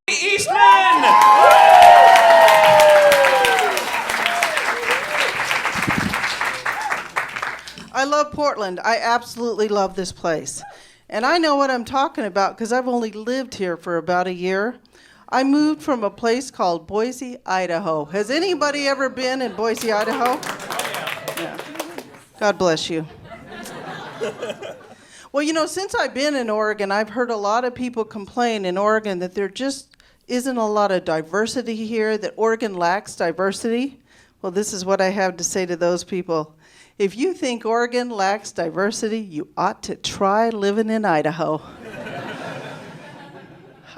Eastman! I love Portland. I absolutely love this place. And I know what I'm talking about because I've only lived here for about a year. I moved from a place called Boise, Idaho. Has anybody ever been in Boise, Idaho? Yeah. God bless you. Well, you know, since I've been in Oregon, I've heard a lot of people complain in Oregon that there just isn't a lot of diversity here, that Oregon lacks diversity. Well, this is what I have to say to those people. If you think Oregon lacks diversity, you ought to try living in Idaho.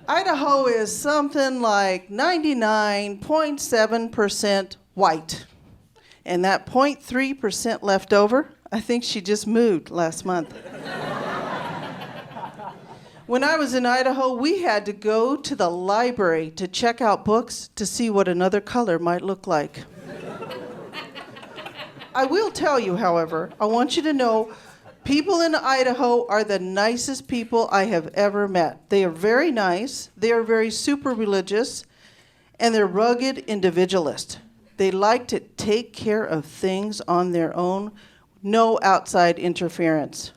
Idaho is something like 99.7% white. And that 0.3% left over, I think she just moved last month. When I was in Idaho, we had to go to the library to check out books to see what another color might look like. I will tell you, however, I want you to know people in Idaho are the nicest people I have ever met. They are very nice, they are very super religious, and they're rugged individualists. They like to take care of things on their own, no outside interference.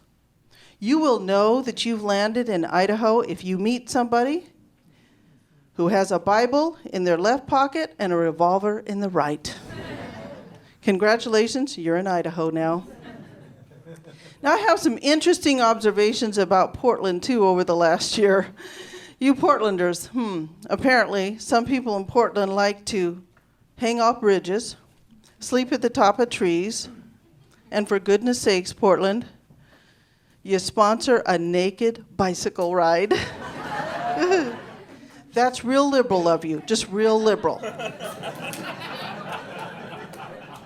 You will know that you've landed in Idaho if you meet somebody who has a Bible in their left pocket and a revolver in the right. Congratulations, you're in Idaho now. Now, I have some interesting observations about Portland, too, over the last year. You Portlanders, apparently some people in Portland like to hang off bridges, sleep at the top of trees, and for goodness sakes, Portland, you sponsor a naked bicycle ride. That's real liberal of you, just real liberal.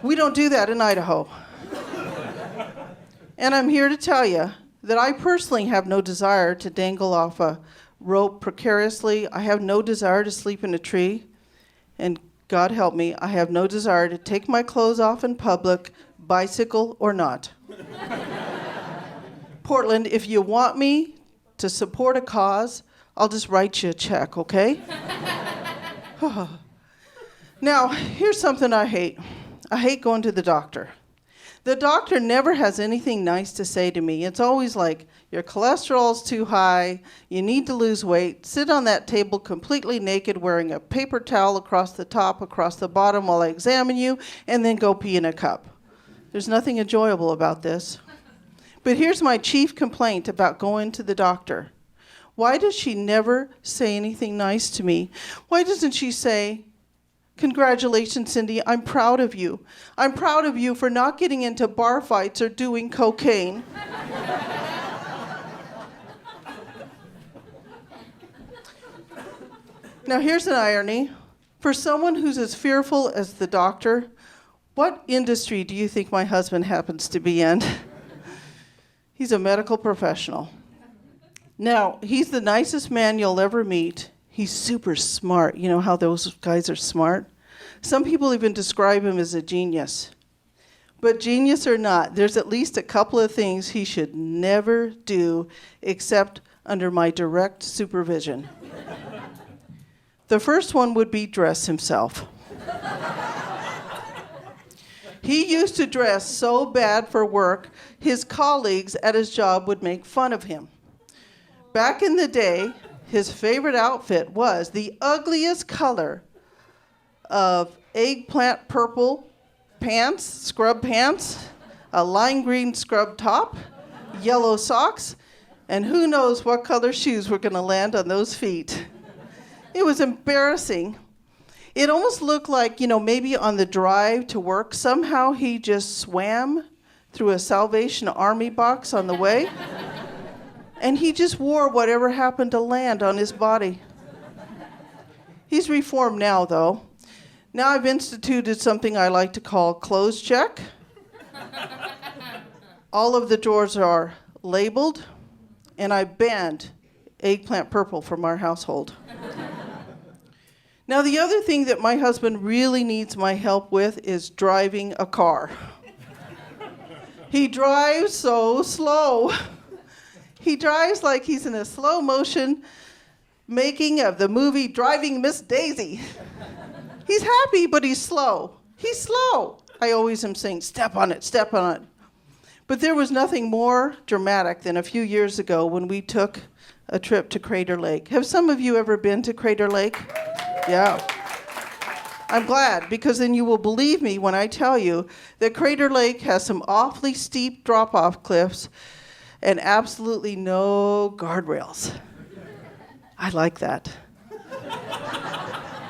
We don't do that in Idaho. And I'm here to tell you that I personally have no desire to dangle off a rope precariously. I have no desire to sleep in a tree. And God help me, I have no desire to take my clothes off in public, bicycle or not. Portland, if you want me to support a cause, I'll just write you a check, okay? Now, here's something I hate. I hate going to the doctor. The doctor never has anything nice to say to me. It's always like, your cholesterol's too high, you need to lose weight, sit on that table completely naked wearing a paper towel across the top, across the bottom while I examine you, and then go pee in a cup. There's nothing enjoyable about this. But here's my chief complaint about going to the doctor. Why does she never say anything nice to me? Why doesn't she say, "Congratulations, Cindy, I'm proud of you. I'm proud of you for not getting into bar fights or doing cocaine." Now, here's an irony. For someone who's as fearful as the doctor, what industry do you think my husband happens to be in? He's a medical professional. Now, he's the nicest man you'll ever meet. He's super smart. You know how those guys are smart? Some people even describe him as a genius. But genius or not, there's at least a couple of things he should never do except under my direct supervision. The first one would be dress himself. He used to dress so bad for work, his colleagues at his job would make fun of him. Back in the day, his favorite outfit was the ugliest color of eggplant purple pants, scrub pants, a lime green scrub top, yellow socks, and who knows what color shoes were going to land on those feet. It was embarrassing. It almost looked like, maybe on the drive to work, somehow he just swam through a Salvation Army box on the way, and he just wore whatever happened to land on his body. He's reformed now, though. Now I've instituted something I like to call clothes check. All of the drawers are labeled, and I banned eggplant purple from our household. Now, the other thing that my husband really needs my help with is driving a car. He drives so slow. He drives like he's in a slow motion making of the movie Driving Miss Daisy. He's happy, but he's slow. He's slow. I always am saying, step on it, step on it. But there was nothing more dramatic than a few years ago when we took a trip to Crater Lake. Have some of you ever been to Crater Lake? Yeah. I'm glad, because then you will believe me when I tell you that Crater Lake has some awfully steep drop-off cliffs and absolutely no guardrails. I like that.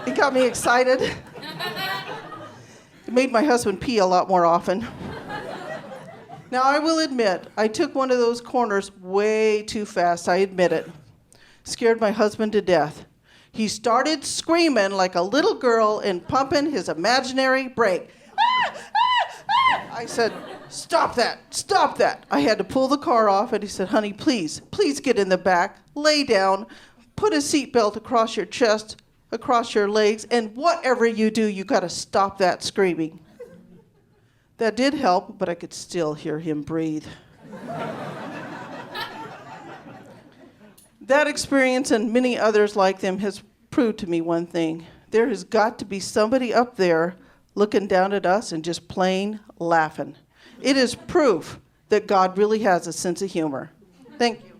It got me excited. It made my husband pee a lot more often. Now, I will admit, I took one of those corners way too fast. I admit it. Scared my husband to death. He started screaming like a little girl and pumping his imaginary brake. Ah, ah, ah. I said, stop that, stop that. I had to pull the car off, and he said, honey, please get in the back, lay down, put a seatbelt across your chest, across your legs, and whatever you do, you got to stop that screaming. That did help, but I could still hear him breathe. That experience and many others like them has proved to me one thing. There has got to be somebody up there looking down at us and just plain laughing. It is proof that God really has a sense of humor. Thank you.